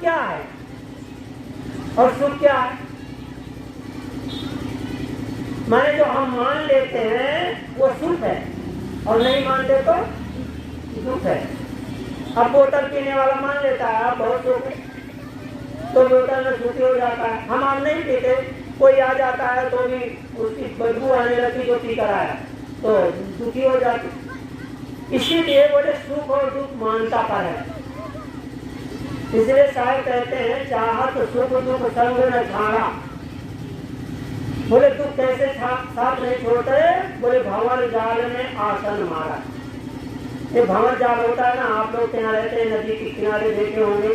क्या है और सुख क्या है? माने जो हम मान लेते हैं वो सुख है और नहीं मानते तो दुख है। अब बोतल पीने वाला मान लेता है आप बहुत सुख है तो बोतल में सुखी हो जाता है। हम आप नहीं पीते, कोई आ जाता है तो भी उसकी बदबू आने लगती जो पी कर आया तो दुखी हो जाती। इसीलिए बोले सुख और दुख मानता पर है। इसलिए साहब कहते हैं चाहत सुख दुख संग न छाड़ा। बोले दुख कैसे साथ नहीं छोड़ते? बोले भंवर जाल में आसन मारा। ये भंवर जाल होता है ना, आप लोग यहाँ रहते हैं नदी के किनारे देखे होंगे,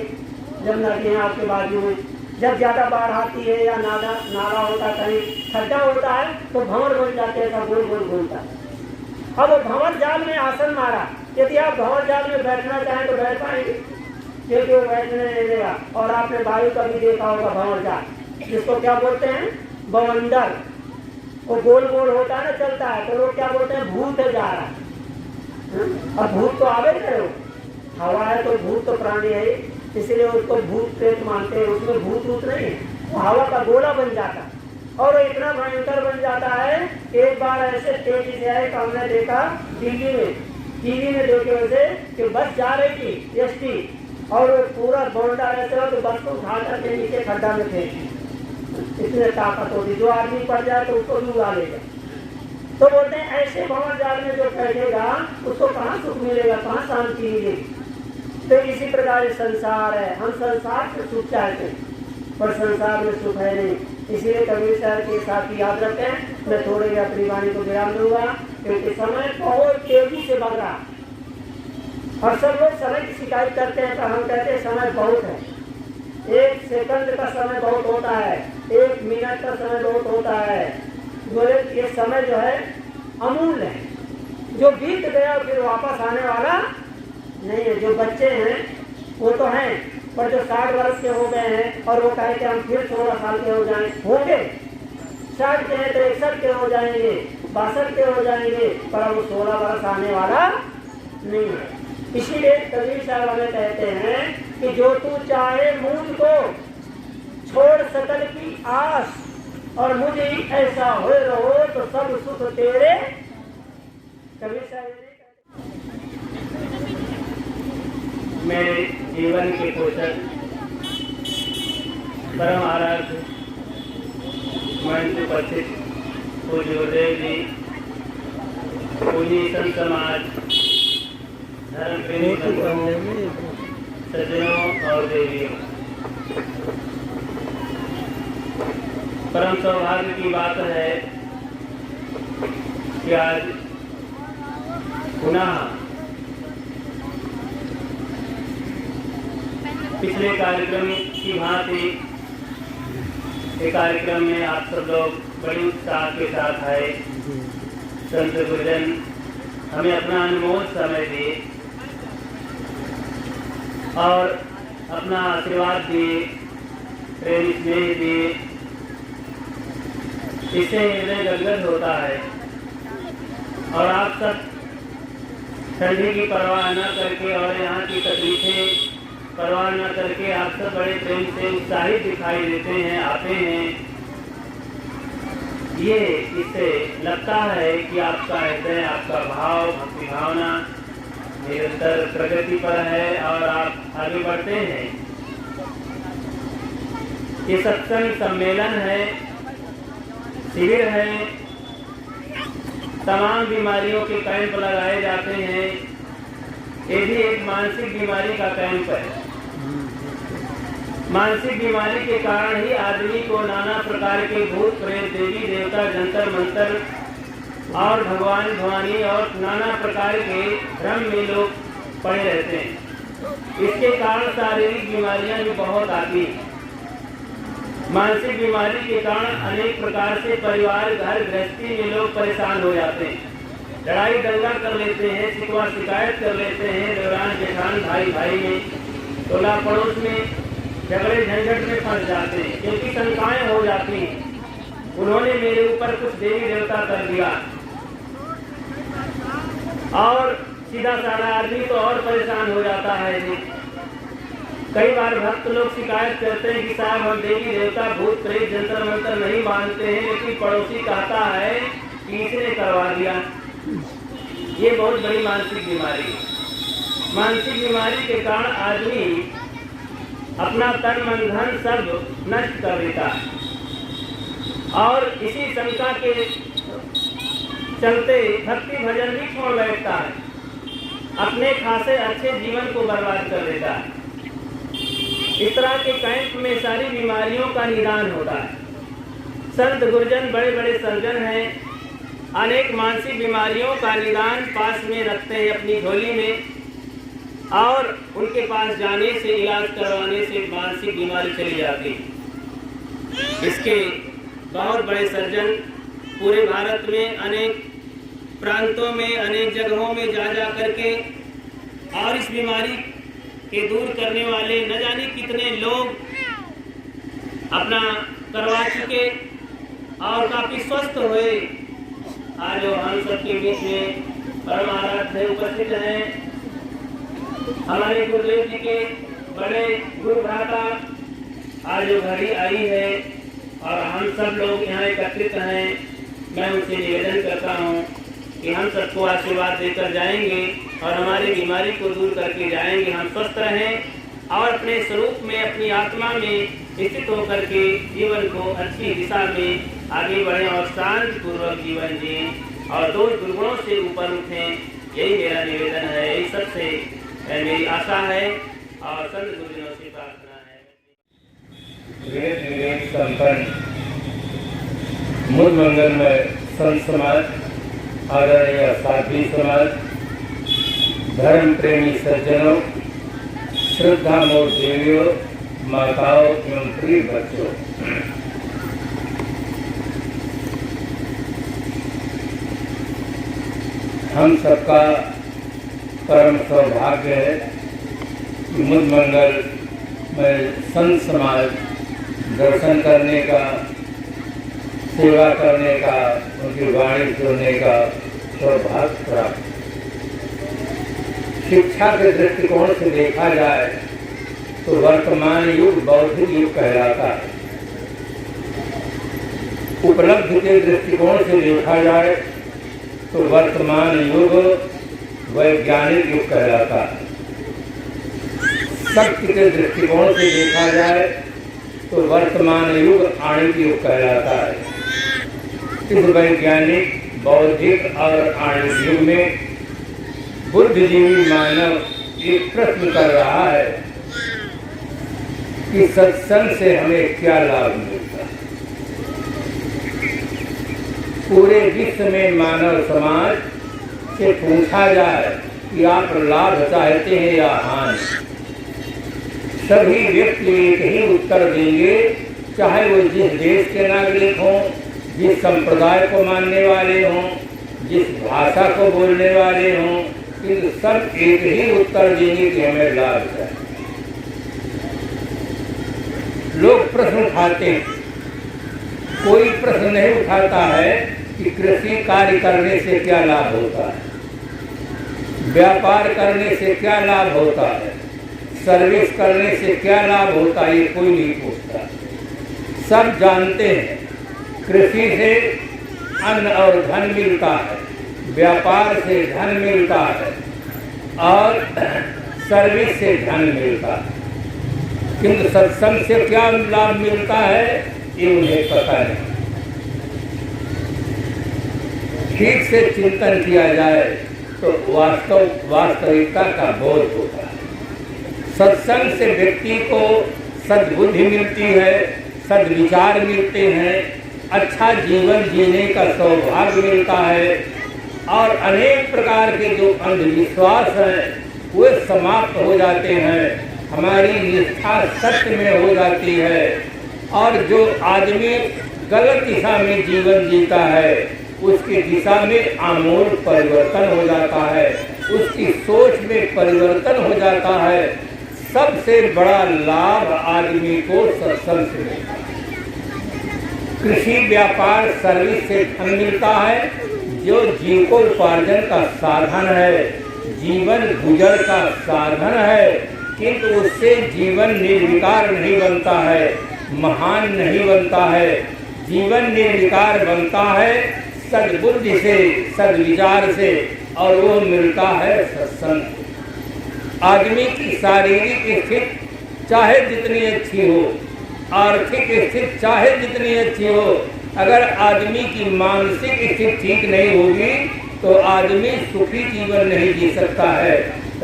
जब नदियाँ आपके बाजू में जब ज्यादा बाढ़ आती है या नाला होता है, कहीं खड्डा होता है तो भंवर बन जाते हैं, ऐसा गोल गोल घूमता है। अब वो भंवर जाल में आसन मारा। यदि आप भंवर जाल में बैठना चाहें तो बैठ पाएंगे, क्योंकि वो बैठने नहीं देगा। और आपने वायु का भी देखा होगा भंवर जाल, जिसको क्या बोलते हैं बवंडर, वो गोल गोल होता है ना, चलता है तो लोग क्या बोलते हैं भूत है जा रहा है। अब भूत तो आवे करो, हवा है तो भूत तो प्राणी है, इसलिए उसको भूत प्रेत मानते हैं। उसमें भूत भूत नहीं है, वो हवा का गोला बन जाता है और इतना भयंकर बन जाता है। एक बार ऐसे तेजी से आए कि हमने देखा टीवी में देखे वैसे कि बस जा रही थी एसटी और पूरा बोंडा ऐसे हो तो बस को उठा करके नीचे खड्डा में फेंकी। इतने ताकत होती, जो आदमी पड़ जाए तो उसको भी उड़ा लेगा। तो बोलते हैं ऐसे भंवर जाल में जो बैठेगा उसको कहाँ सुख मिलेगा, कहाँ शांति मिलेगी। तो इसी प्रकार संसार है, हम संसार से सुख चाहते हैं पर संसार में सुख है नहीं। इसलिए कबीर साहब के साथ याद रखें। मैं थोड़ी देर अपनी वाणी को विराम दूंगा क्योंकि समय बहुत तेजी से बढ़ रहा और सब लोग समय की शिकायत करते हैं, तो हम कहते हैं समय बहुत है। 1 सेकंड का समय बहुत होता है, 1 मिनट का समय बहुत होता है। बोले ये समय जो है अमूल्य है, जो बीत गया फिर वापस आने वाला नहीं है। जो बच्चे हैं वो तो हैं, पर जो 60 वर्ष के हो गए हैं और वो कहे कि हम फिर 16 साल के हो जाएं, होंगे 60 के हैं तो 61 के हो जाएंगे, 62 के हो जाएंगे, पर वो 16 वर्ष आने वाला नहीं है। इसीलिए कबीर साहब हमें कहते हैं कि जो तू चाहे मुझ को छोड़ सकल की आस और मुझे ऐसा हो रहो तो सब सुख तेरे। कबीर साहब मेरे जीवन के पोषक परम आराध्य मंच उपस्थित पूज्य गुरुदेव जी, पूज्य संत समाज, धर्म प्रेमी सज्जनों और देवियों, परम सौभाग्य की बात है कि आज पुनः पिछले कार्यक्रम की भांति ये कार्यक्रम में आप सब लोग बड़ी उत्साह के साथ आए। संत गुरुजन हमें अपना अनमोल समय दिए और अपना आशीर्वाद दिए, प्रेम स्नेह दिए। इससे हृदय गदगद होता है और आप सब ठंडी की परवाह न करके और यहाँ की तकलीफें परवाह न करके आप सब बड़े प्रेम से उत्साहित दिखाई देते हैं, आते हैं। ये इससे लगता है कि आपका हृदय, आपका भाव, भक्ति भावना निरंतर प्रगति पर है और आप आगे बढ़ते हैं। ये सत्संग सम्मेलन है, शिविर है, तमाम बीमारियों के कैंप लगाए जाते हैं। ये भी एक मानसिक बीमारी का कैंप है। मानसिक बीमारी के कारण ही आदमी को नाना प्रकार के भूत प्रेत, देवी देवता, जंतर मंतर और भगवान भवानी और नाना प्रकार के भ्रम में लोग पड़े रहते हैं। इसके कारण शारीरिक बीमारियां भी बहुत आती हैं। मानसिक बीमारी के कारण अनेक प्रकार से परिवार, घर गृहस्थी में लोग परेशान हो जाते हैं, लड़ाई दंगा कर लेते हैं, शिकवा शिकायत कर लेते हैं, दौरान जेठान भाई भाई में, टोला पड़ोस में झगड़े झंझट में फंस जाते हैं क्योंकि शंकाएं हो जाती हैं। उन्होंने मेरे ऊपर कुछ देवी देवता कर दिया और सीधा साधा आदमी तो और परेशान हो जाता है जी। कई बार भक्त लोग शिकायत करते हैं कि साहब हम देवी देवता भूत प्रेत जंतर मंतर नहीं मानते हैं, लेकिन पड़ोसी कहता है कि इसने करवा दिया। ये बहुत बड़ी मानसिक बीमारी है। मानसिक बीमारी के कारण आदमी अपना तन मन धन सब नष्ट कर देता है और इसी शंका के चलते भक्ति भजन भी छोड़ बैठता है, अपने खासे अच्छे जीवन को बर्बाद कर देता है। इस तरह के कैंप में सारी बीमारियों का निदान होता है। संत गुरुजन बड़े बड़े सर्जन हैं, अनेक मानसिक बीमारियों का निदान पास में रखते हैं अपनी झोली में, और उनके पास जाने से इलाज करवाने से मानसिक बीमारी चली जाती है। इसके बहुत बड़े सर्जन पूरे भारत में अनेक प्रांतों में अनेक जगहों में जा करके और इस बीमारी के दूर करने वाले न जाने कितने लोग अपना करवा चुके और काफी स्वस्थ हुए। आज हम सबके बीच में परम आराध्य उपस्थित हैं, हमारे गुरुदेव जी के बड़े गुरु भ्राता आज जो घड़ी आई है और हम सब लोग यहाँ एकत्रित हैं। मैं उनसे निवेदन करता हूँ कि हम सबको आशीर्वाद देकर जाएंगे और हमारी बीमारी को दूर करके जाएंगे। हम स्वस्थ रहें और अपने स्वरूप में अपनी आत्मा में स्थित होकर के जीवन को अच्छी दिशा में आगे बढ़ें और शांति पूर्वक जीवन जिएं और दोष दुर्गुणों से ऊपर उठें। यही मेरा निवेदन है, यही सबसे मेरी आशा है और संत गुरुजनों से प्रार्थना है। वेद विवेक संपन्न मूल मंगल में संत समाज, आदरणीय साध्वी समाज, धर्म प्रेमी सज्जनों, श्रद्धा मोर देवियों, माताओं एवं प्रिय बच्चों, हम सबका परम सौभाग्य है कि मूल मंगल में संत समाज दर्शन करने का, सेवा करने का, उनकी वाणी सुनने का सौभाग्य प्राप्त। शिक्षा के दृष्टिकोण से देखा जाए तो वर्तमान युग बौद्धिक युग कहलाता है। उपलब्धि के दृष्टिकोण से देखा जाए तो वर्तमान युग वैज्ञानिक युग कहलाता है। शक्ति के दृष्टिकोण से देखा जाए तो वर्तमान युग आणविक युग कहलाता है। इस वैज्ञानिक, बौद्धिक और आणविक युग में बुद्धिजीवी मानव एक प्रश्न कर रहा है कि सत्संग से हमें क्या लाभ मिलता है। पूरे विश्व में मानव समाज से पूछा जाए कि आप लाभ चाहते हैं या हानि, सभी व्यक्ति एक ही उत्तर देंगे, चाहे वो जिस देश के नागरिक हों, जिस संप्रदाय को मानने वाले हों, जिस भाषा को बोलने वाले हों, किंतु सब एक ही उत्तर देंगे कि हमें लाभ है। लोग प्रश्न उठाते हैं, कोई प्रश्न नहीं उठाता है कि कृषि कार्य करने से क्या लाभ होता है, व्यापार करने से क्या लाभ होता है, सर्विस करने से क्या लाभ होता है, ये कोई नहीं पूछता। सब जानते हैं कृषि से अन्न और धन मिलता है, व्यापार से धन मिलता है और सर्विस से धन मिलता है, किंतु सत्संग से क्या लाभ मिलता है ये उन्हें पता नहीं। ठीक से चिंतन किया जाए तो वास्तविकता का बोध होता है। सत्संग से व्यक्ति को सद्बुद्धि मिलती है, सद्विचार मिलते हैं, अच्छा जीवन जीने का सौभाग्य मिलता है और अनेक प्रकार के जो अंधविश्वास हैं वे समाप्त हो जाते हैं। हमारी निष्ठा सत्य में हो जाती है और जो आदमी गलत दिशा में जीवन जीता है उसकी दिशा में आमूल परिवर्तन हो जाता है, उसकी सोच में परिवर्तन हो जाता है। सबसे बड़ा लाभ आदमी को सत्संग से मिलता है। कृषि, व्यापार, सर्विस से धन मिलता है जो जीविकोपार्जन का साधन है, जीवन गुजर का साधन है, किंतु उससे जीवन निर्विकार नहीं बनता है, महान नहीं बनता है। जीवन निर्विकार बनता है सद्बुद्धि से, सद्विचार से, और वो मिलता है सत्संग। आदमी की शारीरिक स्थिति चाहे जितनी अच्छी हो, आर्थिक स्थिति चाहे जितनी अच्छी हो, अगर आदमी की मानसिक स्थिति ठीक नहीं होगी तो आदमी सुखी जीवन नहीं जी सकता है,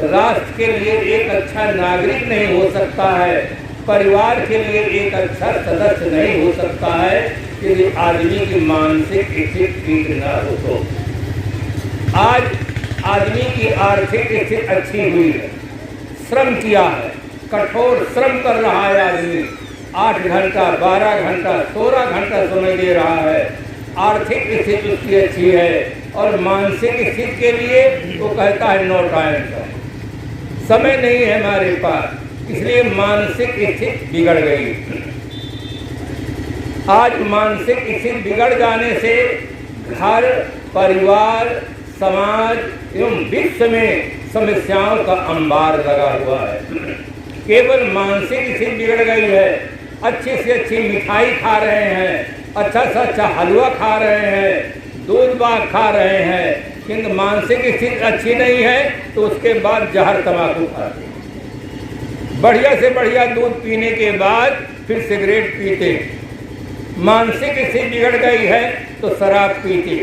राष्ट्र के लिए एक अच्छा नागरिक नहीं हो सकता है, परिवार के लिए एक अच्छा सदस्य नहीं हो सकता है, यदि आदमी की मानसिक स्थिति ठीक न हो तो। आज आदमी की आर्थिक स्थिति अच्छी हुई है, श्रम किया है, कठोर श्रम कर रहा है आदमी, 8 घंटा 12 घंटा 16 घंटा समय दे रहा है, आर्थिक स्थिति उसकी अच्छी है, और मानसिक स्थिति के लिए वो कहता है नो टाइम का, समय नहीं है हमारे पास, इसलिए मानसिक स्थिति बिगड़ गई। आज मानसिक स्थिति बिगड़ जाने से घर, परिवार, समाज एवं विश्व में समस्याओं का अंबार लगा हुआ है। केवल मानसिक स्थिति बिगड़ गई है, अच्छी से अच्छी मिठाई खा रहे हैं, अच्छा से अच्छा हलवा खा रहे हैं, दूध बाग खा रहे हैं, किंतु मानसिक स्थिति अच्छी नहीं है तो उसके बाद जहर तम्बाकू खाते हैं, बढ़िया से बढ़िया दूध पीने के बाद फिर सिगरेट पीते। मानसिक स्थिति बिगड़ गई है तो शराब पीते।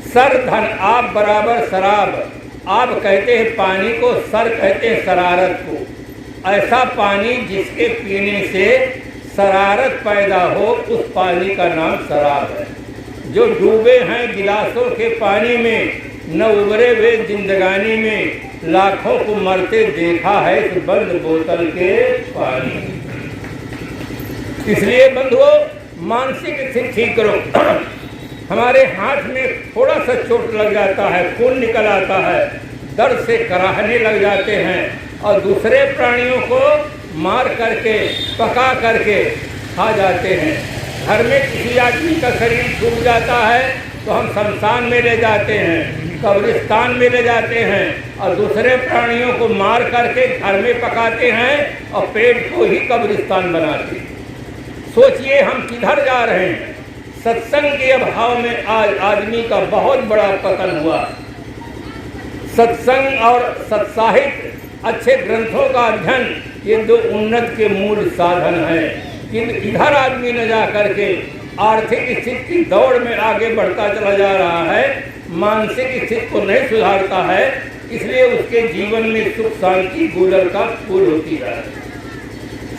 सर धन आप बराबर शराब, आप कहते हैं पानी को, सर कहते हैं शरारत को। ऐसा पानी जिसके पीने से शरारत पैदा हो उस पानी का नाम शराब है। जो डूबे हैं गिलासों के पानी में, न उबरे हुए जिंदगानी में, लाखों को मरते देखा है इस बंद बोतल के पानी। इसलिए बंधुओं, मानसिक स्थिति ठीक करो। हमारे हाथ में थोड़ा सा चोट लग जाता है, खून निकल आता है, दर्द से कराहने लग जाते हैं, और दूसरे प्राणियों को मार करके, पका करके खा जाते हैं। घर में किसी आदमी का शरीर छूट जाता है तो हम शमशान में ले जाते हैं, कब्रिस्तान में ले जाते हैं, और दूसरे प्राणियों को मार करके घर में पकाते हैं और पेट को ही कब्रिस्तान बनाते हैं। सोचिए हम किधर जा रहे हैं। सत्संग के अभाव में आज आदमी का बहुत बड़ा पतन हुआ। सत्संग और सत्साहित्य, अच्छे ग्रंथों का अध्ययन, ये दो उन्नत के मूल साधन हैं। किंतु इधर आदमी न जा करके आर्थिक स्थिति की दौड़ में आगे बढ़ता चला जा रहा है, मानसिक स्थिति को नहीं सुधारता है, इसलिए उसके जीवन में सुख शांति गुजर का फूल होती है।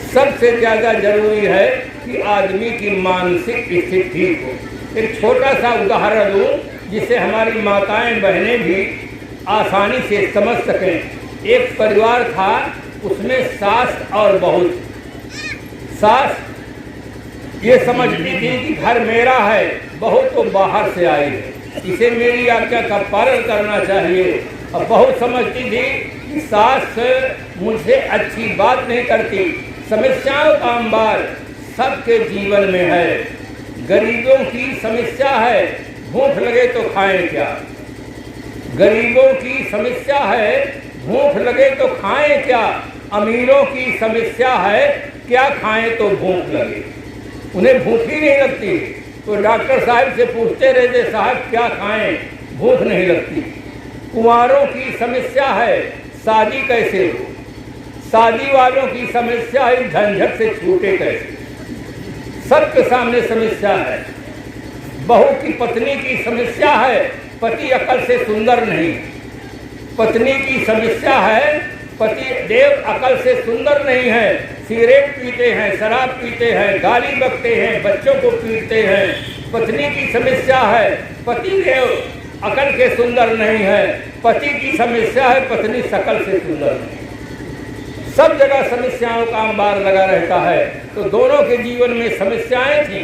सबसे ज़्यादा जरूरी है कि आदमी की मानसिक स्थिति ठीक हो। एक छोटा सा उदाहरण दूँ जिससे हमारी माताएं बहनें भी आसानी से समझ सकें। एक परिवार था, उसमें सास और बहू। सास ये समझती थी कि घर मेरा है, बहू तो बाहर से आई है, इसे मेरी आज्ञा का पालन करना चाहिए। और बहू समझती थी कि सास मुझसे अच्छी बात नहीं करती। समस्याओं का अंबार सबके जीवन में है। गरीबों की समस्या है, भूख लगे तो खाएं क्या। गरीबों की समस्या है, भूख लगे तो खाएं क्या। अमीरों की समस्या है, क्या खाएं तो भूख लगे। उन्हें भूख ही नहीं लगती तो डॉक्टर साहब से पूछते रहते, साहब क्या खाएं, भूख नहीं लगती। कुंवारों की समस्या है, शादी कैसे हो। शादी वालों की समस्या है, झंझट से छूटे कैसे। सबके सामने समस्या है। बहू की पत्नी की समस्या है, पति अकल से सुंदर नहीं। पत्नी की समस्या है, पति देव अकल से सुंदर नहीं है, सिगरेट पीते हैं, शराब पीते हैं, गाली बकते हैं, बच्चों को पीटते हैं। पत्नी की समस्या है, पति देव अकल के सुंदर नहीं है, पति की समस्या है, पत्नी सकल से सुंदर नहीं। सब जगह समस्याओं का अंबार लगा रहता है। तो दोनों के जीवन में समस्याएं थी।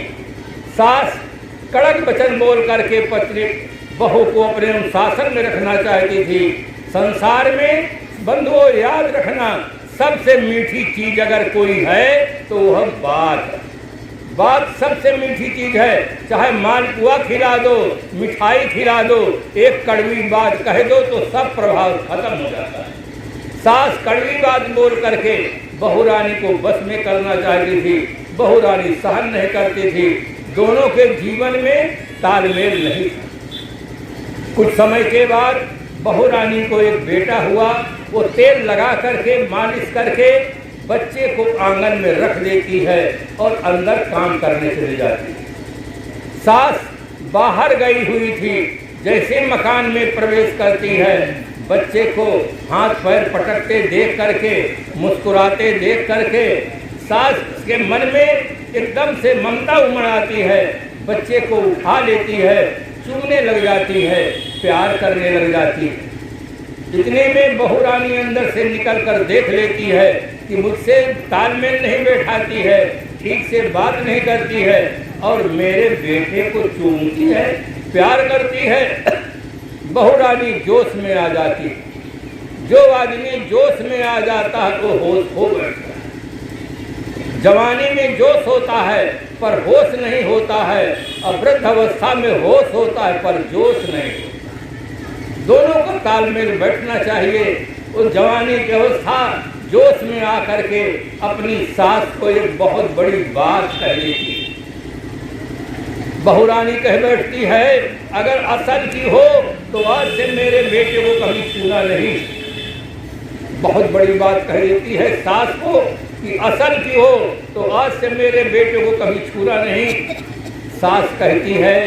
सास कड़क वचन बोल करके पत्नी बहू को अपने अनुशासन में रखना चाहती थी। संसार में बंधुओं याद रखना, सबसे मीठी चीज अगर कोई है तो वह बात सबसे मीठी चीज है। चाहे मालपुआ खिला दो, मिठाई खिला दो, एक कड़वी बात कह दो तो सब प्रभाव खत्म हो जाता है। सास कड़वी बात बोल करके बहू रानी को बस में करना चाहती थी, बहू रानी सहन नहीं करती थी। दोनों के जीवन में तालमेल नहीं था। कुछ समय के बाद बहू रानी को एक बेटा हुआ। वो तेल लगा करके मालिश करके बच्चे को आंगन में रख देती है और अंदर काम करने चली जाती है। सास बाहर गई हुई थी, जैसे मकान में प्रवेश करती है, बच्चे को हाथ पैर पटकते देख करके, मुस्कुराते देख करके सास के मन में एकदम से ममता उमड़ आती है। बच्चे को उठा लेती है, चूमने लग जाती है, प्यार करने लग जाती है। इतने में बहू रानी अंदर से निकल कर देख लेती है कि मुझसे तालमेल नहीं बैठाती है, ठीक से बात नहीं करती है और मेरे बेटे को चूमती है, प्यार करती है। बहू रानी जोश में आ जाती है। जो आदमी जोश में आ जाता है वो होश हो बैठता है। जवानी में जोश होता है पर होश नहीं होता है, और वृद्ध अवस्था में होश होता है पर जोश नहीं होता। दोनों का तालमेल बैठना चाहिए। उस जवानी की अवस्था जोश में आकर के अपनी सास को एक बहुत बड़ी बात कह देती है। बहू रानी कह बैठती है, अगर असल की हो तो आज से मेरे बेटे को कभी छूना नहीं। बहुत बड़ी बात कह देती है सास को कि असल की हो तो आज से मेरे बेटे को कभी छूना नहीं। सास कहती है,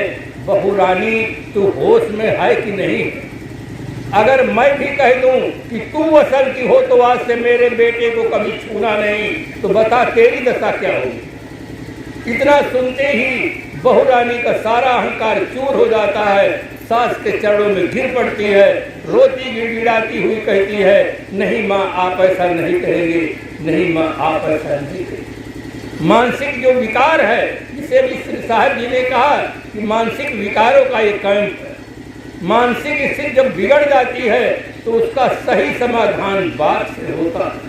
बहू रानी तू होश में है कि नहीं? अगर मैं भी कह दूं कि तू असल की हो तो आज से मेरे बेटे को कभी छूना नहीं, तो बता तेरी दशा क्या होगी? इतना सुनते ही बहू रानी का सारा अहंकार चूर हो जाता है। सास के चरणों में गिर पड़ती है, रोती गिड़गिड़ाती हुई कहती है, नहीं माँ आप ऐसा नहीं कहेंगे, नहीं माँ आप ऐसा नहीं कहेंगे। मानसिक जो विकार है, जिसे भी श्री साहब जी ने कहा कि मानसिक विकारों का एक कैंप है। मानसिक स्थिति जब बिगड़ जाती है तो उसका सही समाधान बात से होता है।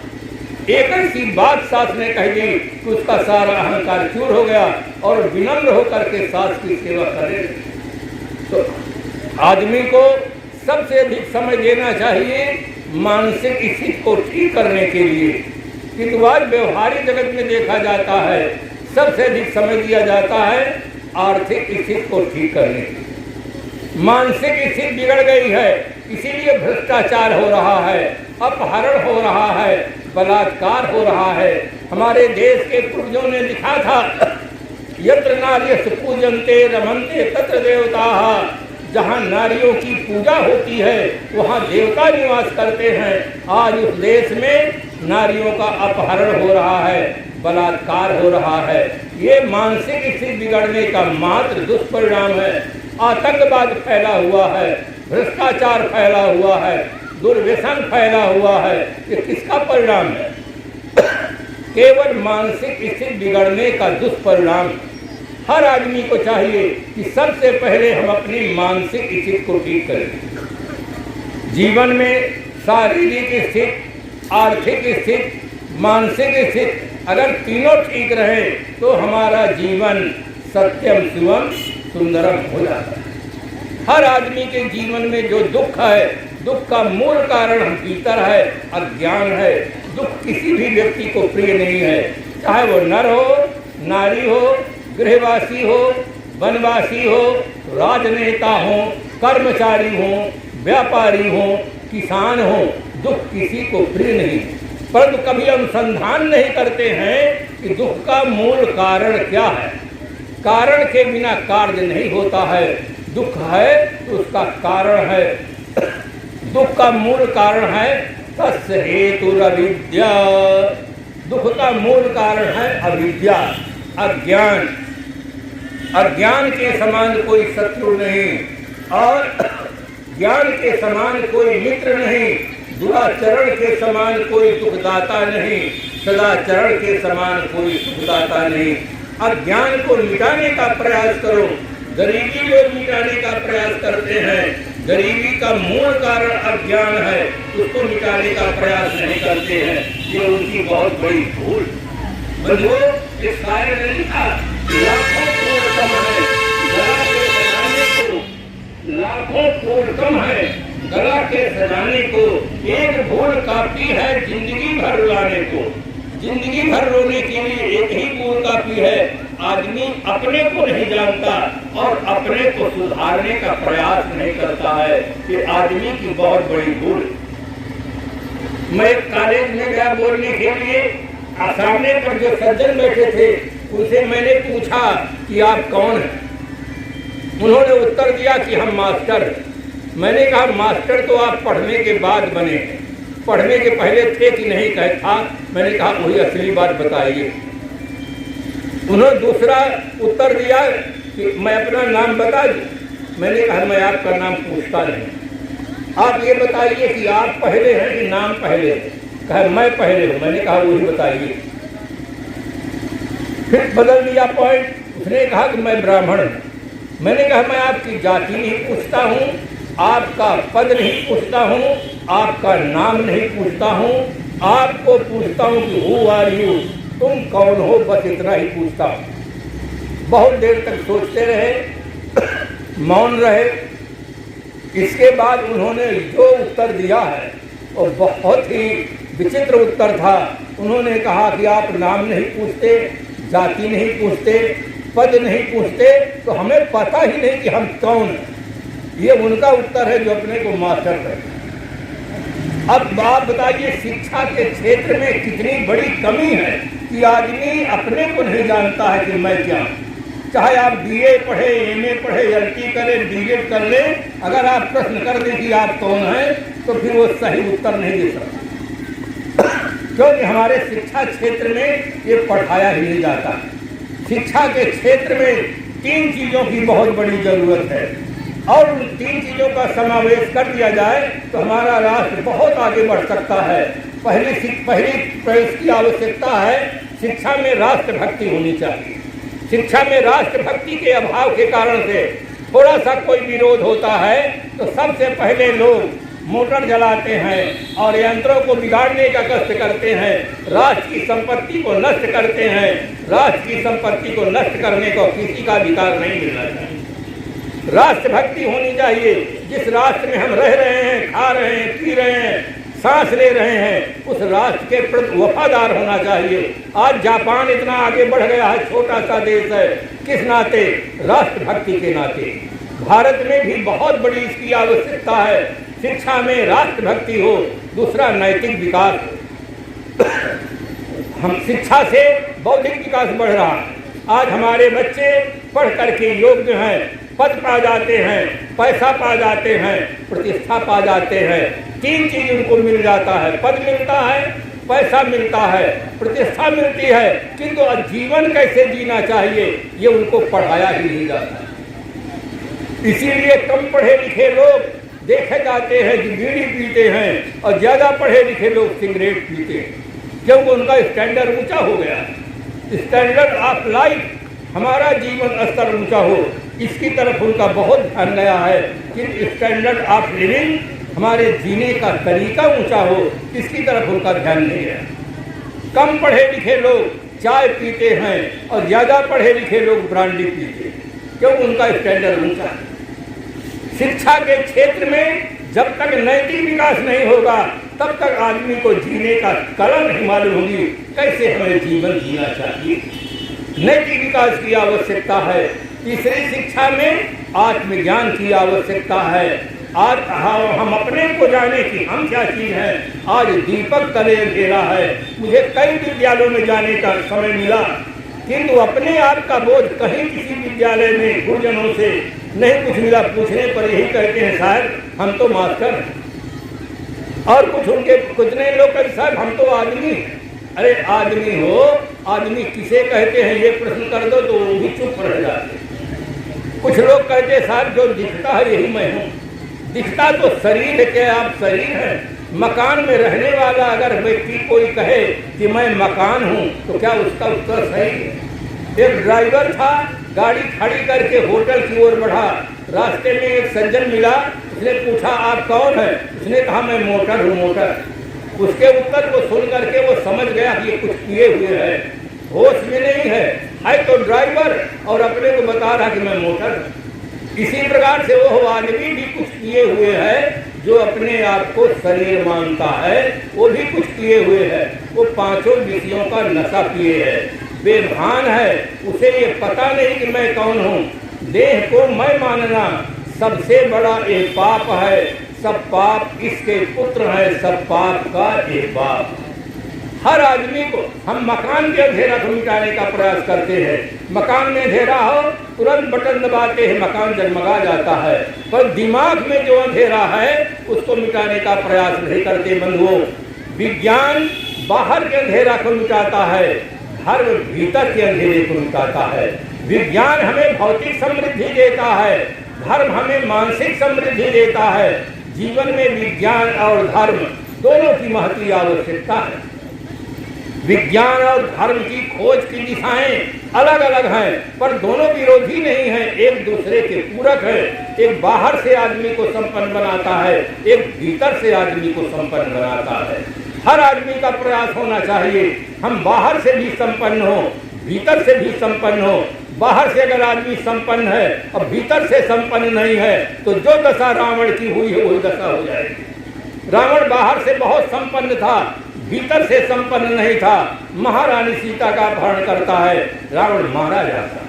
एक ऐसी बात सास ने कह दी कि उसका सारा अहंकार चूर हो गया और विनम्र होकर के सास की सेवा करे। तो आदमी को सबसे अधिक समय देना चाहिए मानसिक स्थिति को ठीक करने के लिए, किंतु आज व्यवहारिक जगत में देखा जाता है सबसे अधिक समय दिया जाता है आर्थिक स्थिति को ठीक करने के लिए। मानसिक स्थिति बिगड़ गई है, इसीलिए भ्रष्टाचार हो रहा है, अपहरण हो रहा है, बलात्कार हो रहा है। हमारे देश के पूर्वजों ने लिखा था, यत्र नार्यस्तु पूजन्ते रमन्ते तत्र देवताः। जहाँ नारियों की पूजा होती है वहाँ देवता निवास करते हैं। आज उस देश में नारियों का अपहरण हो रहा है, बलात्कार हो रहा है। ये मानसिक स्थिति बिगड़ने का मात्र दुष्परिणाम है। आतंकवाद फैला हुआ है, भ्रष्टाचार फैला हुआ है, दुर्व्यसन फैला हुआ है। ये किसका परिणाम है? केवल मानसिक स्थिति बिगड़ने का दुष्परिणाम। हर आदमी को चाहिए कि सबसे पहले हम अपनी मानसिक स्थिति को ठीक करें। जीवन में शारीरिक स्थिति, आर्थिक स्थिति, मानसिक स्थिति अगर तीनों ठीक रहे तो हमारा जीवन सत्यम शिवम सुंदरम हो जाता है। हर आदमी के जीवन में जो दुख है, दुख का मूल कारण भीतर है, अज्ञान है। दुख किसी भी व्यक्ति को प्रिय नहीं है, चाहे वो नर हो, नारी हो, गृहवासी हो, वनवासी हो, राजनेता हो, कर्मचारी हो, व्यापारी हो, किसान हो। दुख किसी को प्रिय नहीं, परंतु कभी अनुसंधान नहीं करते हैं कि दुख का मूल कारण क्या है। कारण के बिना कार्य नहीं होता है। दुख है तो उसका कारण है। दुख का मूल कारण है तस्य हेतुरविद्या। दुख का मूल कारण है अविद्या, अज्ञान। अज्ञान के समान कोई शत्रु नहीं और ज्ञान के समान कोई मित्र नहीं। दुराचरण के समान कोई दुखदाता नहीं, सदाचरण के समान कोई सुखदाता नहीं। अज्ञान को मिटाने का प्रयास करो। गरीबी को मिटाने का प्रयास करते हैं, गरीबी का मूल कारण अज्ञान है, उसको मिटाने का प्रयास नहीं करते हैं। ये उनकी बहुत बड़ी भूल। बंधुओं, इस कार्य ने लिखा लाखों फूल कम है, जरा के बनाने को लाखों फूल कम है, गला के सजाने को, एक भूल काफी है जिंदगी भर रुलाने को। जिंदगी भर रोने के लिए एक ही भूल काफी है। आदमी अपने को नहीं जानता और अपने को सुधारने का प्रयास नहीं करता है, ये आदमी की बहुत बड़ी भूल। मैं कॉलेज में गया बोलने के लिए, सामने पर जो सज्जन बैठे थे उनसे मैंने पूछा कि आप कौन हैं? उन्होंने उत्तर दिया कि हम मास्टर हैं। मैंने कहा मास्टर तो आप पढ़ने के बाद बने, पढ़ने के पहले थे कि नहीं? कहे था। मैंने कहा वही असली बात बताइए। उन्होंने दूसरा उत्तर दिया कि मैं अपना नाम बता दूं। मैंने कहा मैं आपका नाम पूछता नहीं, आप ये बताइए कि आप पहले हैं कि नाम पहले है? कहा मैं पहले हूं। मैंने कहा वही बताइए। फिर बदल दिया पॉइंट, उसने कहा कि मैं ब्राह्मण हूं। मैंने कहा मैं आपकी जाति नहीं पूछता हूं, आपका पद नहीं पूछता हूं, आपका नाम नहीं पूछता हूं, आपको पूछता हूं कि हु आर यू, तुम कौन हो, बस इतना ही पूछता हूं। बहुत देर तक सोचते रहे, मौन रहे। इसके बाद उन्होंने जो उत्तर दिया है वो बहुत ही विचित्र उत्तर था। उन्होंने कहा कि आप नाम नहीं पूछते, जाति नहीं पूछते, पद नहीं पूछते, तो हमें पता ही नहीं कि हम कौन हैं। ये उनका उत्तर है जो अपने को मास्टर कहते हैं। अब आप बताइए शिक्षा के क्षेत्र में कितनी बड़ी कमी है कि आदमी अपने को नहीं जानता है कि मैं क्या हूँ। चाहे आप BA पढ़े, MA पढ़े, LT करें, DED कर लें, अगर आप प्रश्न कर दें कि आप कौन हैं तो फिर वो सही उत्तर नहीं दे सकते, क्योंकि हमारे शिक्षा क्षेत्र में ये पढ़ाया ही नहीं जाता। शिक्षा के क्षेत्र में 3 चीज़ों की बहुत बड़ी ज़रूरत है और उन 3 चीज़ों का समावेश कर दिया जाए तो हमारा राष्ट्र बहुत आगे बढ़ सकता है। पहली प्रयास की आवश्यकता है, शिक्षा में राष्ट्रभक्ति होनी चाहिए। शिक्षा में राष्ट्रभक्ति के अभाव के कारण से थोड़ा सा कोई विरोध होता है तो सबसे पहले लोग मोटर जलाते हैं और यंत्रों को बिगाड़ने का कष्ट करते हैं, राष्ट्र की संपत्ति को नष्ट करते हैं। राष्ट्र की संपत्ति को नष्ट करने को किसी का अधिकार नहीं मिलना चाहिए। राष्ट्रभक्ति होनी चाहिए। जिस राष्ट्र में हम रह रहे हैं, खा रहे हैं, पी रहे हैं, सांस ले रहे हैं, उस राष्ट्र के प्रति वफादार होना चाहिए। आज जापान इतना आगे बढ़ गया है, छोटा सा देश है, किस नाते? राष्ट्रभक्ति के नाते। भारत में भी बहुत बड़ी इसकी आवश्यकता है। शिक्षा में राष्ट्रभक्ति हो, दूसरा नैतिक विकास हो। हम शिक्षा से बौद्धिक विकास बढ़ रहा है। आज हमारे बच्चे पढ़ करके योग्य हैं, पद पा जाते हैं, पैसा पा जाते हैं, प्रतिष्ठा पा जाते हैं। 3 चीज उनको मिल जाता है, पद मिलता है, पैसा मिलता है, प्रतिष्ठा मिलती है, किंतु जीवन कैसे जीना चाहिए ये उनको पढ़ाया ही नहीं जाता। इसीलिए कम पढ़े लिखे लोग देखे जाते हैं कि बीड़ी पीते हैं और ज़्यादा पढ़े लिखे लोग सिगरेट पीते हैं, क्योंकि उनका स्टैंडर्ड ऊंचा हो गया। स्टैंडर्ड ऑफ लाइफ, हमारा जीवन स्तर ऊंचा हो, इसकी तरफ उनका बहुत ध्यान गया है कि स्टैंडर्ड ऑफ लिविंग, हमारे जीने का तरीका ऊंचा हो, इसकी तरफ उनका ध्यान नहीं है। कम पढ़े लिखे लोग चाय पीते हैं और ज़्यादा पढ़े लिखे लोग ब्रांडी पीते हैं, क्योंकि उनका स्टैंडर्ड ऊंचा है। शिक्षा के क्षेत्र में जब तक नैतिक विकास नहीं होगा तब तक आदमी को जीने का कला नहीं मालूम होगी, कैसे हमें जीवन जीना चाहिए। नैतिक विकास की आवश्यकता है। तीसरी शिक्षा में आत्मज्ञान की आवश्यकता है। आज हम अपने को जाने कि हम क्या चीज हैं। आज दीपक तले अंधेरा है। मुझे कई विद्यालयों में जाने का समय मिला, किंतु अपने आप का बोध कहीं किसी विद्यालय में गुरुजनों से नहीं कुछ मिला। पूछने पर यही कहते हैं साहब हम तो मास्टर हैं, और कुछ नहीं लोग कहते साहब हम तो आदमी। अरे आदमी हो, आदमी किसे कहते हैं ये प्रश्न कर दो तो वो भी चुप रह जाते। कुछ लोग कहते हैं साहब जो दिखता है यही मैं हूँ। दिखता तो शरीर है, क्या आप शरीर हैं? मकान में रहने वाला अगर व्यक्ति कोई कहे कि मैं मकान हूँ तो क्या उसका उत्तर सही है? एक ड्राइवर था, गाड़ी खड़ी करके होटल की ओर बढ़ा। रास्ते में एक सज्जन मिला, उसने पूछा आप कौन है? उसने कहा मैं मोटर हूँ, मोटर। उसके उत्तर को सुन करके वो समझ गया कि ये कुछ किए हुए है, होश में नहीं है तो ड्राइवर और अपने को बता रहा कि मैं मोटर हूँ। इसी प्रकार से वो आदमी भी कुछ किए हुए है, जो अपने आप को शरीर मानता है वो भी कुछ किए हुए है, वो पांचों विषयों का नशा पिए है, बेभान है, उसे ये पता नहीं कि मैं कौन हूँ। देह को मैं मानना सबसे बड़ा एक पाप है, सब पाप इसके पुत्र है, सब पाप का एक बाप। हर आदमी को हम मकान के अंधेरा को मिटाने का प्रयास करते हैं, मकान में अंधेरा हो तुरंत बटन दबाते हैं, मकान जगमगा जाता है, पर दिमाग में जो अंधेरा है उसको मिटाने का प्रयास नहीं करते बंधुओं। विज्ञान बाहर के अंधेरा को मिटाता है, धर्म भीतर के अंधेरे को मिटाता है। विज्ञान हमें भौतिक समृद्धि देता है, धर्म हमें मानसिक समृद्धि देता है। जीवन में विज्ञान और धर्म दोनों की महती आवश्यकता है। विज्ञान और धर्म की खोज की दिशाएं अलग अलग हैं, पर दोनों विरोधी नहीं हैं, एक दूसरे के पूरक है। एक बाहर से आदमी को संपन्न बनाता है, एक भीतर से आदमी को संपन्न बनाता है। हर आदमी का प्रयास होना चाहिए हम बाहर से भी संपन्न हो, भीतर से भी संपन्न हो। बाहर से अगर आदमी संपन्न है और भीतर से संपन्न नहीं है तो जो दशा रावण की हुई है वही दशा हो जाएगी। रावण बाहर से बहुत संपन्न था, भीतर से संपन्न नहीं था। महारानी सीता का अपहरण करता है, रावण मारा जाता है।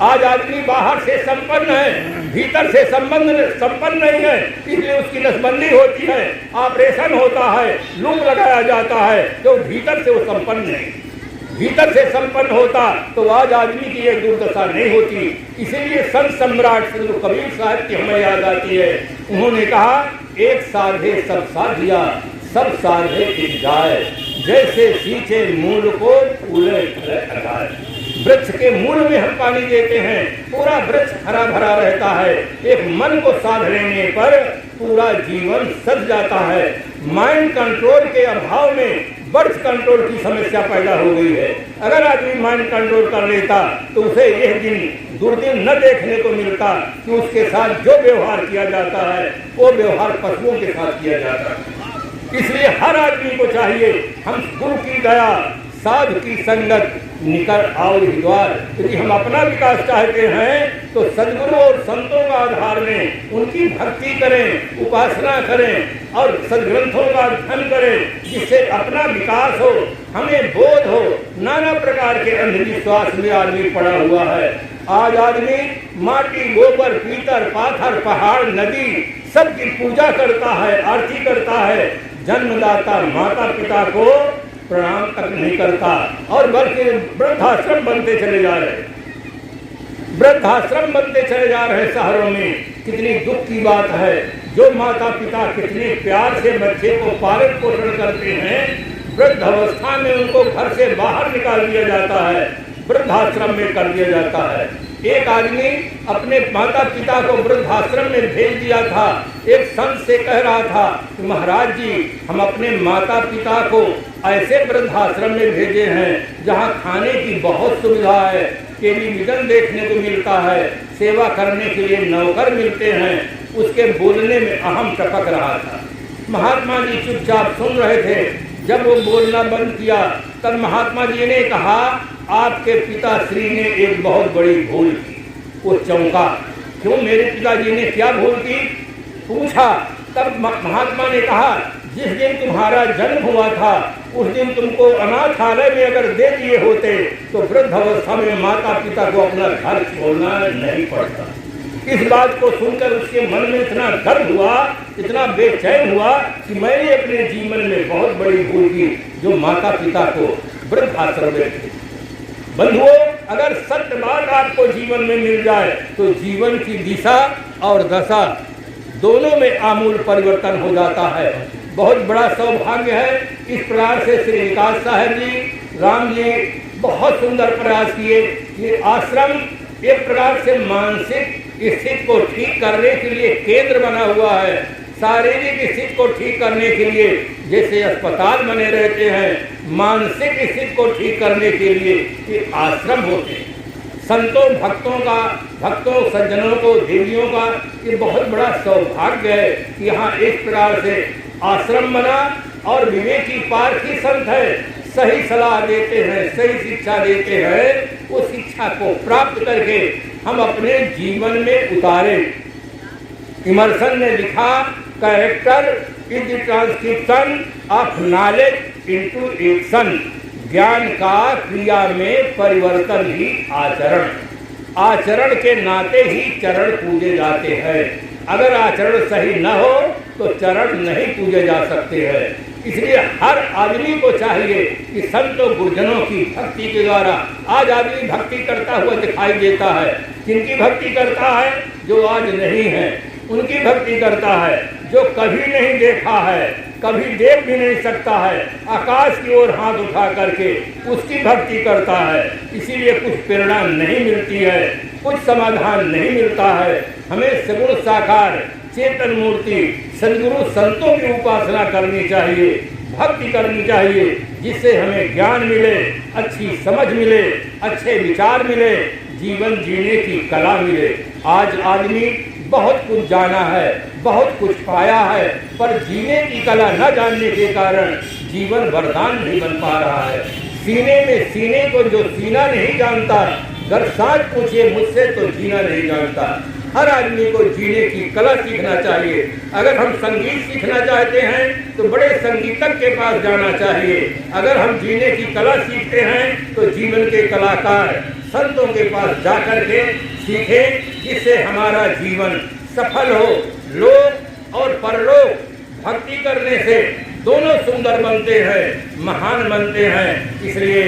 आज आदमी बाहर से संपन्न है, भीतर से संपन्न नहीं है, इसलिए उसकी नसबंदी होती है, ऑपरेशन होता है, लूप लगाया जाता है, तो भीतर से वो संपन्न नहीं। भीतर से संपन्न होता तो आज आदमी की एक दुर्दशा नहीं होती। इसीलिए संत सम्राट श्री कबीर साहब की हमें याद आती है। उन्होंने कहा, एक साधे सब साधिया, सब साधे एक जाए, जैसे सींचे मूल को फूले लगाए। वृक्ष के मूल में हम पानी देते हैं, पूरा वृक्ष हरा भरा रहता है। एक मन को साध लेने पर पूरा जीवन सज जाता है। माइंड कंट्रोल के अभाव में बर्थ कंट्रोल की समस्या पैदा हो गई है। अगर आदमी माइंड कंट्रोल कर लेता तो उसे यह दिन दुर्दिन न देखने को मिलता कि उसके साथ जो व्यवहार किया जाता है वो व्यवहार पशुओं के साथ किया जाता है। इसलिए हर आदमी को चाहिए हम गुरु की दया, साधु की संगत निकल आओ द्वार। यदि हम अपना विकास चाहते हैं तो सदगुरु और संतों का आधार में उनकी भक्ति करें, उपासना करें और सदग्रंथों का अध्ययन करें, जिससे अपना विकास हो, हमें बोध हो। नाना प्रकार के अंधविश्वास में आदमी पड़ा हुआ है। आज आदमी माटी, गोबर, पीतर, पाथर, पहाड़, नदी सबकी पूजा करता है, आरती करता है। जन्मदाता माता पिता को प्रणाम तक नहीं करता और बल्कि वृद्धाश्रम बनते चले जा रहे, वृद्धाश्रम बनते चले जा रहे शहरों में। कितनी दुख की बात है। जो माता पिता कितने प्यार से बच्चे को पालन पोषण करते हैं, वृद्ध अवस्था में उनको घर से बाहर निकाल दिया जाता है, वृद्धाश्रम में कर दिया जाता है। एक आदमी अपने माता पिता को वृद्धाश्रम में भेज दिया था। एक संत से कह रहा था कि महाराज जी, हम अपने माता पिता को ऐसे वृद्धाश्रम में भेजे हैं जहां खाने की बहुत सुविधा है, टेलीविजन देखने को मिलता है, सेवा करने के लिए नौकर मिलते हैं। उसके बोलने में अहम टपक रहा था। महात्मा जी चुपचाप सुन रहे थे। जब वो बोलना बंद किया तब महात्मा जी ने कहा, आपके पिताश्री ने एक बहुत बड़ी भूल की। वो चौंका, क्यों, मेरे पिताजी ने क्या भूल की? पूछा। तब महात्मा ने कहा, जिस दिन तुम्हारा जन्म हुआ था उस दिन तुमको अनाथालय में अगर दे दिए होते तो वृद्ध अवस्था में माता पिता को अपना घर छोड़ना नहीं पड़ता। इस बात को सुनकर उसके मन में इतना दर्द हुआ, इतना बेचैन हुआ कि मैंने अपने जीवन में बहुत बड़ी भूल की जो माता पिता को वृद्धाश्रम में। बंधुओं, अगर सत्य बात आपको जीवन में मिल जाए तो जीवन की दिशा और दशा दोनों में आमूल परिवर्तन हो जाता है। बहुत बड़ा सौभाग्य है। इस प्रकार से श्री विकास साहब जी, राम जी बहुत सुंदर प्रयास किए। ये आश्रम एक प्रकार से मानसिक स्थिति को ठीक करने के लिए केंद्र बना हुआ है। शारीरिक स्थिति को ठीक करने के लिए जैसे अस्पताल बने रहते हैं, मानसिक स्थिति को ठीक करने के लिए ये आश्रम होते हैं। संतों भक्तों सज्जनों को, देवियों का ये बहुत बड़ा सौभाग्य है कि यहाँ इस प्रकार से आश्रम बना और विवेकी पारखी संत है, सही सलाह देते हैं, सही शिक्षा देते हैं। उस शिक्षा को प्राप्त करके हम अपने जीवन में उतारें। इमर्सन ने लिखा character is the transcription of knowledge into action. ज्ञान का क्रिया में परिवर्तन ही आचरण। आचरण के नाते ही चरण पूजे जाते हैं। अगर आचरण सही न हो तो चरण नहीं पूजे जा सकते हैं। इसलिए हर आदमी को चाहिए कि संतों गुरुजनों की भक्ति के द्वारा, आज आदमी भक्ति करता हुआ दिखाई देता है। किनकी भक्ति करता है? जो आज नहीं है उनकी भक्ति करता है। जो कभी नहीं देखा है, कभी देख भी नहीं सकता है, आकाश की ओर हाथ उठा करके उसकी भक्ति करता है। इसीलिए कुछ प्रेरणा नहीं मिलती है, कुछ समाधान नहीं मिलता है। हमें सगुण साकार चेतन मूर्ति सदगुरु संतों की उपासना करनी चाहिए, भक्ति करनी चाहिए, जिससे हमें ज्ञान मिले, अच्छी समझ मिले, अच्छे विचार मिले, जीवन जीने की कला मिले। आज आदमी बहुत कुछ जाना है, बहुत कुछ पाया है, पर जीने की कला न जानने के कारण जीवन वरदान नहीं बन पा रहा है। सीने में सीने को जो सीना नहीं जानता, अगर साथ पूछिए मुझसे तो जीना नहीं जानता। हर आदमी को जीने की कला सीखना चाहिए। अगर हम संगीत सीखना चाहते हैं तो बड़े संगीतज्ञ के पास जाना चाहिए। अगर हम जीने की कला सीखते हैं तो जीवन के कलाकार संतों के पास जाकर के सीखें, जिससे हमारा जीवन सफल हो। लोक और परलोक भक्ति करने से दोनों सुंदर बनते हैं, महान बनते हैं। इसलिए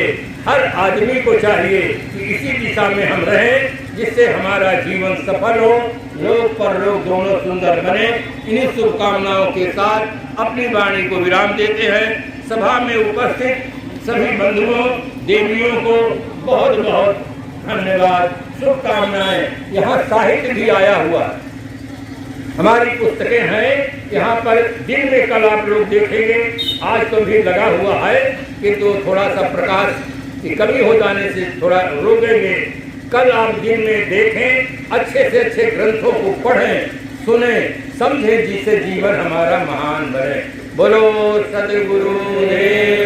हर आदमी को चाहिए कि इसी दिशा में हम रहें, जिससे हमारा जीवन सफल हो, लोक परलोक दोनों सुंदर बने। इन्हीं शुभकामनाओं के साथ अपनी वाणी को विराम देते हैं। सभा में उपस्थित सभी बंधुओं देवियों को बहुत बहुत धन्यवाद, शुभकामनाएं। यहाँ साहित्य भी आया हुआ है, हमारी पुस्तकें हैं यहाँ पर। दिन में कल आप लोग देखेंगे, आज तो भी लगा हुआ है किंतु थोड़ा सा प्रकाश की कमी हो जाने से थोड़ा रोकेंगे। कल आप दिन में देखें, अच्छे से अच्छे ग्रंथों को पढ़ें, सुनें, समझें, जिससे जीवन हमारा महान बने। बोलो सद्गुरु देव।